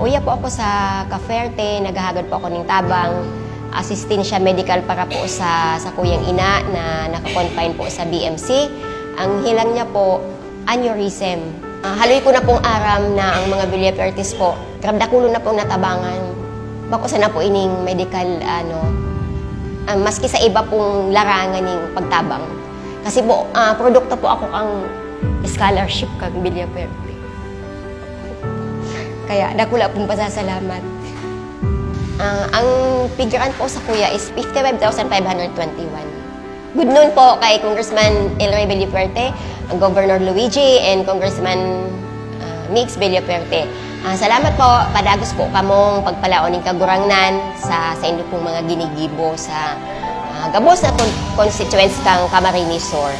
Kuya po ako sa Cavite, naghahagad po ako ng tabang, assistensya medical para po sa kuyang ina na nakakonfine po sa BMC. Ang hilang niya po, aneurysm. Haloy ko na pong aram na ang mga biliapertis po, grabdakulo na pong natabangan. Bako sana po ining medical, maski sa iba pong larangan ng pagtabang. Kasi po, produkto po ako ang scholarship kang biliaperte. Kaya dakula pong pasasalamat. Ang figurean po sa kuya is 55,521. Good noon po kay Congressman Elroy Biliaperte, Governor Luigi, and Congressman Nix Biliaperte. Salamat po, padagos po kamong pagpalaon ng kagurangnan sa inyo pong mga ginigibo sa gabos na constituents kang Camarines Sur.